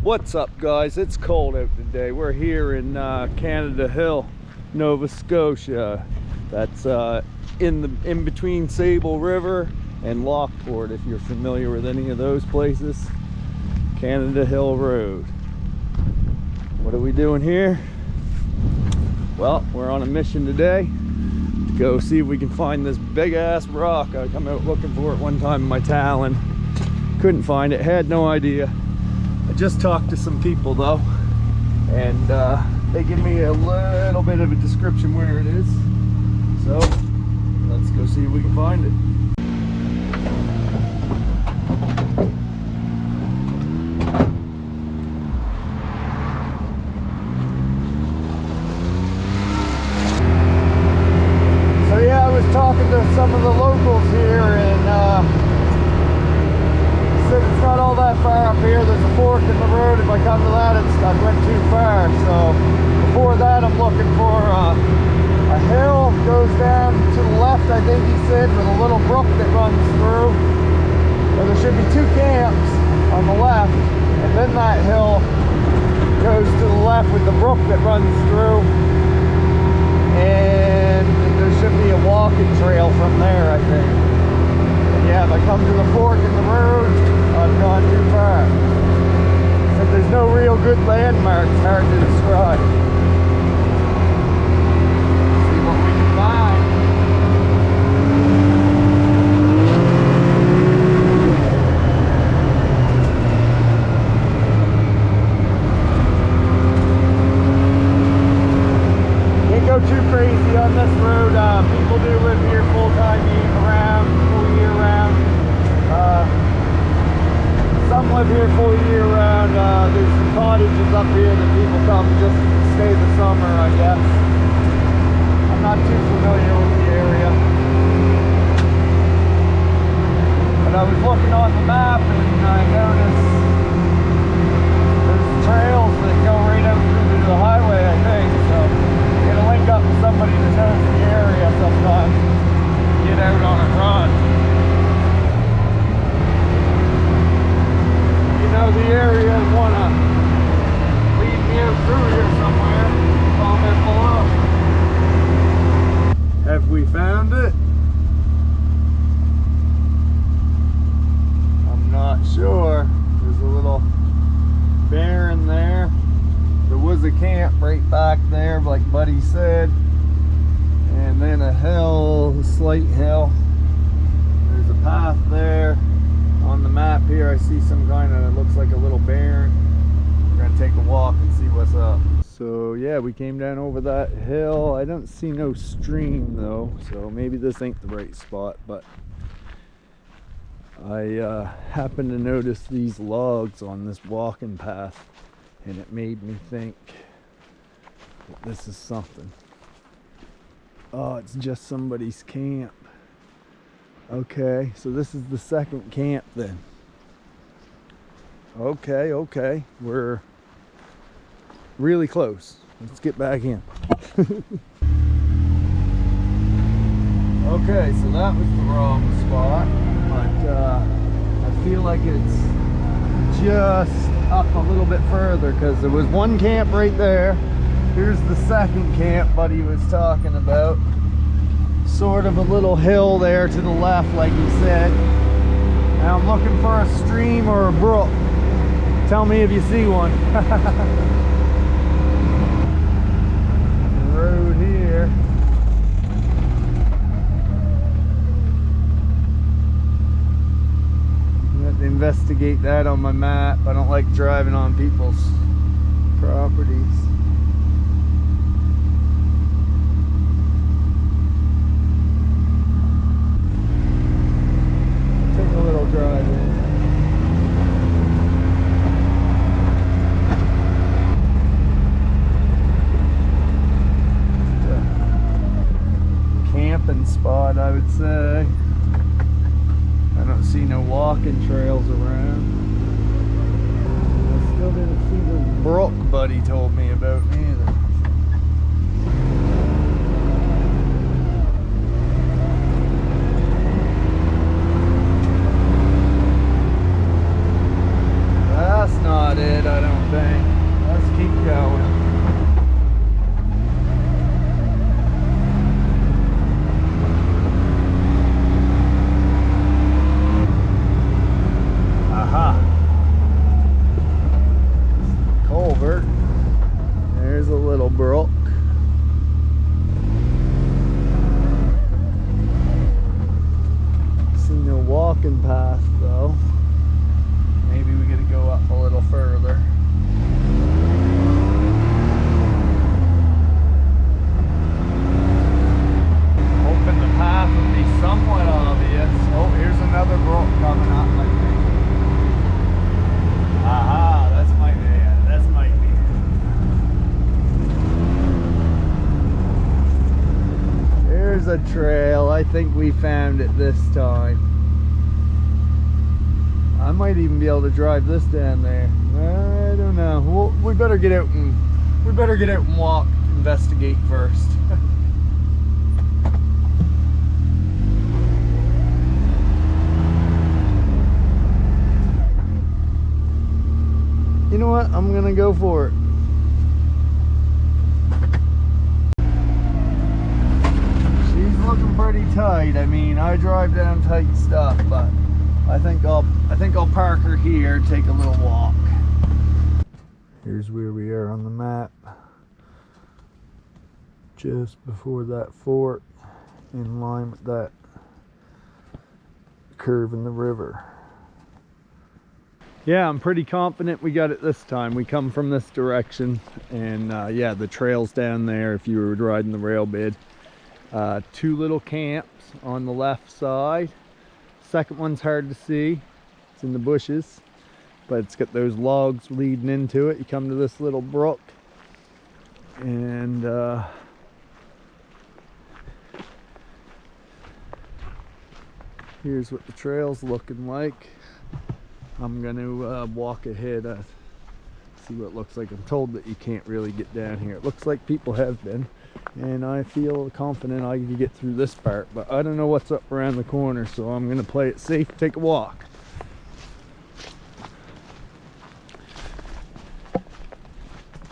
What's up, guys? It's cold out today. We're here in Canada Hill, Nova Scotia. That's in between Sable River and Lockport, if you're familiar with any of those places. Canada Hill Road. What are we doing here? Well, we're on a mission today to go see if we can find this big ass rock. I come out looking for it one time in my Talon. Couldn't find it, had no idea. I just talked to some people though, and they give me a little bit of a description where it is. So let's go see if we can find it. So yeah, I was talking to some of the locals here, and said it's not all that far up here. There's a fork in the road. If I come to that, I went too far. So before that, I'm looking for a hill goes down to the left, I think he said, with a little brook that runs through. So there should be two camps on the left, and then that hill goes to the left with the brook that runs through, and there should be a walking trail from there, I think. Yeah, if I come to the fork in the road, I've gone too far. But there's no real good landmarks, hard to describe. See what we can find. Can't go too crazy on this road. People do live here full-time, full year round. Some live here full year round. There's some cottages up here that people come just to stay the summer, I guess. I'm not too familiar with the area. But I was looking on the map and I noticed there's trails that go right out through the highway, I think. So I'm gonna link up with somebody that knows the area sometime. Get out on a run. Know the area and want to lead me out through here somewhere, comment below. Have we found it? I'm not sure. There's a little barren there. There was a camp right back there, like Buddy said, and then a hill, a slight hill. There's a path there. On the map here I see some kind of, it looks like a little barren. We're gonna take a walk and see what's up. So yeah, we came down over that hill. I don't see no stream though, so maybe this ain't the right spot, but I happened to notice these logs on this walking path, and it made me think that this is something. Oh, it's just somebody's camp. Okay, so this is the second camp then. Okay, we're really close. Let's get back in. Okay, so that was the wrong spot, but I feel like it's just up a little bit further, because there was one camp right there. Here's the second camp Buddy was talking about. Sort of a little hill there to the left, like he said. Now I'm looking for a stream or a brook. Tell me if you see one. The road here. I have to investigate that on my map. I don't like driving on people's properties. Drive in. Just a camping spot, I would say. I don't see no walking trails around. I still didn't see the brook Buddy told me about either. not not it, I don't think. Let's keep going. Aha. Culvert. There's a little brook. See no walking path though. Maybe we gotta go up a little further. Hoping the path would be somewhat obvious. Oh, here's another brook coming up, I think. Aha, that's my man. That's my man. There's a trail. I think we found it this time. I might even be able to drive this down there. I don't know. We better get out and walk, investigate first. You know what? I'm gonna go for it. She's looking pretty tight. I mean, I drive down tight stuff, but I think I'll park her here, take a little walk. Here's where we are on the map. Just before that fort, in line with that curve in the river. Yeah, I'm pretty confident we got it this time. We come from this direction, and yeah, the trail's down there if you were riding the rail bed. Two little camps on the left side. Second one's hard to see. It's in the bushes, but it's got those logs leading into it. You come to this little brook, and here's what the trail's looking like. I'm gonna walk ahead, see what it looks like. I'm told that you can't really get down here. It looks like people have been, and I feel confident I can get through this part, but I don't know what's up around the corner, so I'm gonna play it safe, take a walk.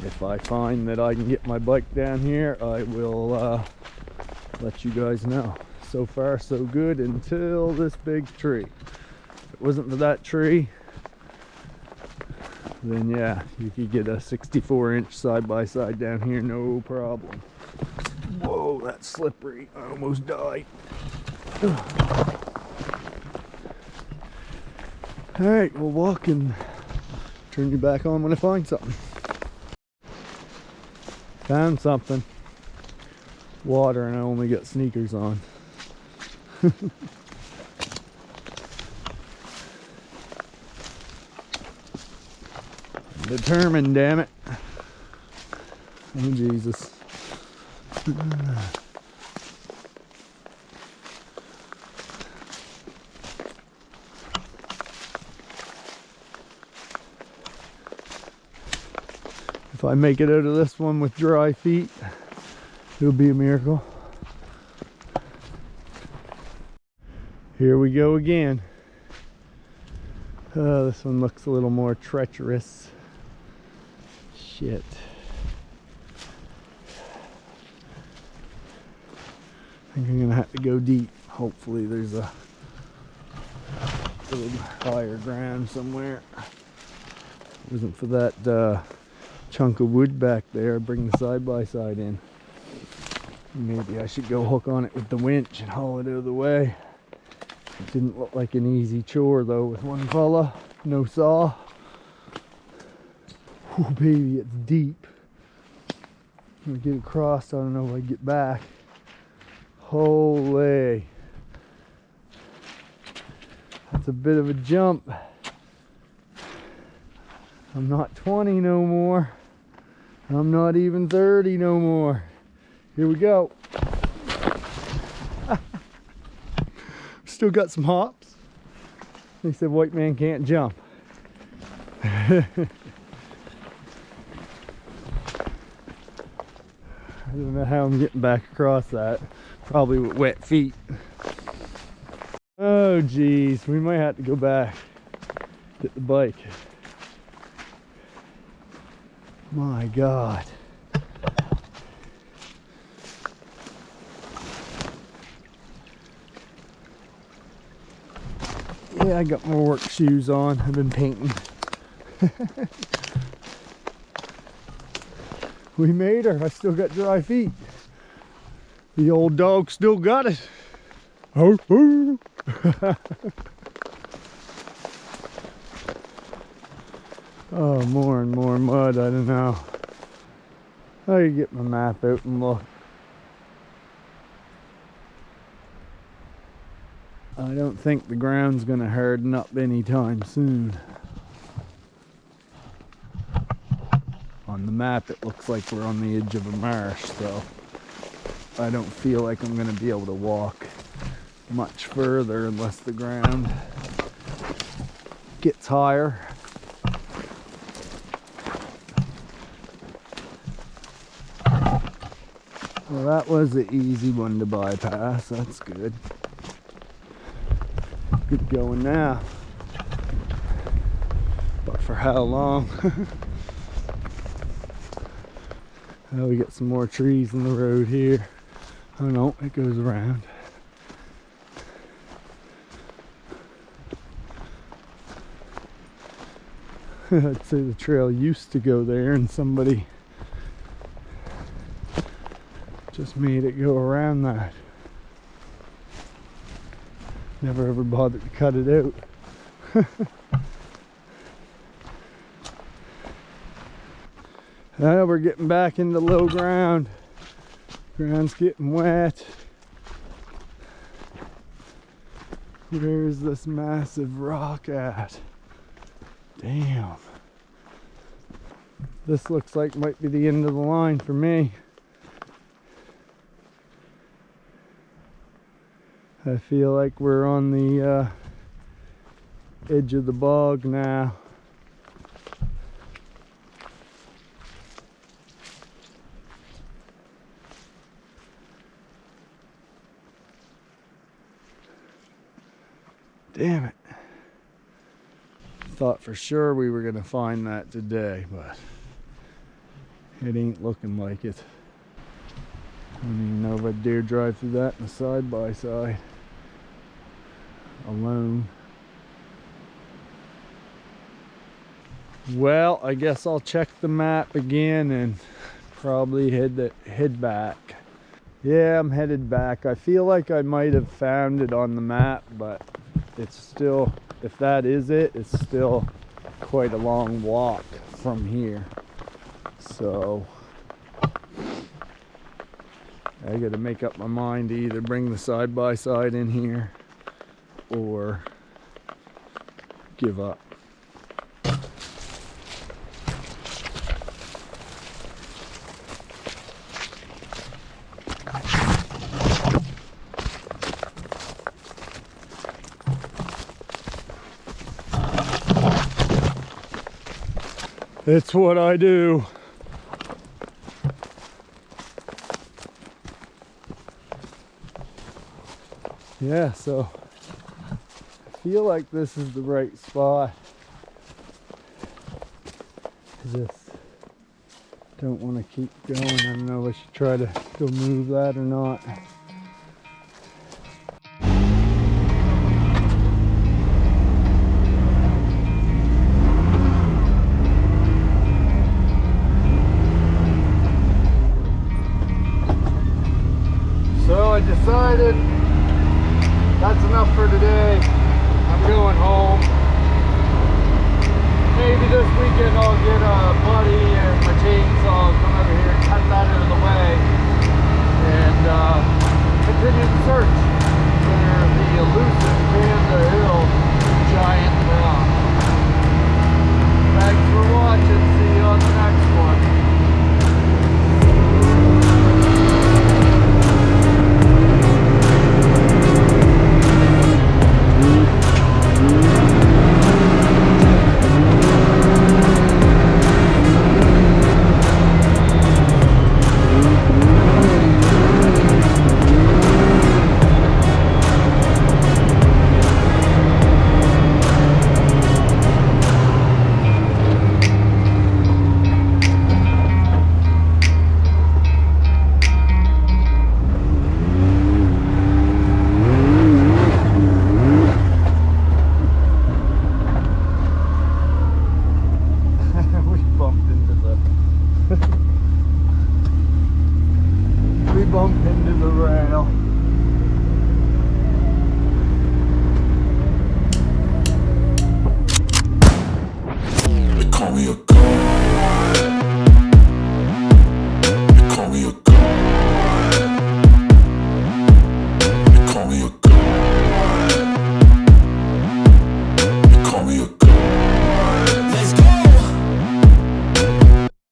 If I find that I can get my bike down here, I will let you guys know. So far so good until this big tree. If it wasn't for that tree, then yeah, you could get a 64-inch side-by-side down here, no problem. Whoa, that's slippery. I almost died. Alright, we'll walk and turn you back on when I find something. Found something. Water, and I only got sneakers on. Determined, damn it. Oh Jesus. If I make it out of this one with dry feet, it'll be a miracle. Here we go again. This one looks a little more treacherous. Shit. I think I'm gonna have to go deep. Hopefully there's a little higher ground somewhere. If it wasn't for that chunk of wood back there, bring the side-by-side in. Maybe I should go hook on it with the winch and haul it out of the way. It didn't look like an easy chore though with one fella, no saw. Oh baby, it's deep. I'm gonna get across, I don't know if I can get back. Holy. That's a bit of a jump. I'm not 20 no more. I'm not even 30 no more. Here we go. Still got some hops. They said white man can't jump. I don't know how I'm getting back across that. Probably with wet feet. Oh geez, we might have to go back. Get the bike. My God. Yeah, I got my work shoes on. I've been painting. We made her. I still got dry feet. The old dog still got it. Oh, oh. Oh, more and more mud. I don't know. I can get my map out and look. I don't think the ground's gonna harden up anytime soon. On the map it looks like we're on the edge of a marsh, so I don't feel like I'm gonna be able to walk much further unless the ground gets higher. Well, that was the easy one to bypass. That's good. Good going now. But for how long? Oh, we got some more trees in the road here. Oh no, it goes around. I'd say the trail used to go there and somebody just made it go around that. Never ever bothered to cut it out. Now we're getting back into low ground. Ground's getting wet. Where's this massive rock at? Damn. This looks like might be the end of the line for me. I feel like we're on the edge of the bog now. Damn it. Thought for sure we were gonna find that today, but it ain't looking like it. I don't even know if I'd dare drive through that in a side-by-side alone. Well, I guess I'll check the map again and probably head back. Yeah, I'm headed back. I feel like I might have found it on the map, but it's still, if that is it, it's still quite a long walk from here. So I gotta make up my mind to either bring the side-by-side in here or give up. It's what I do. Yeah, so I feel like this is the right spot. I just don't want to keep going. I don't know if I should try to go move that or not. So I decided that's enough for today. I'm going home. Maybe this weekend I'll get a buddy and my chainsaw, come over here and cut that out of the way and continue the search for the elusive Panda Hill giant rock.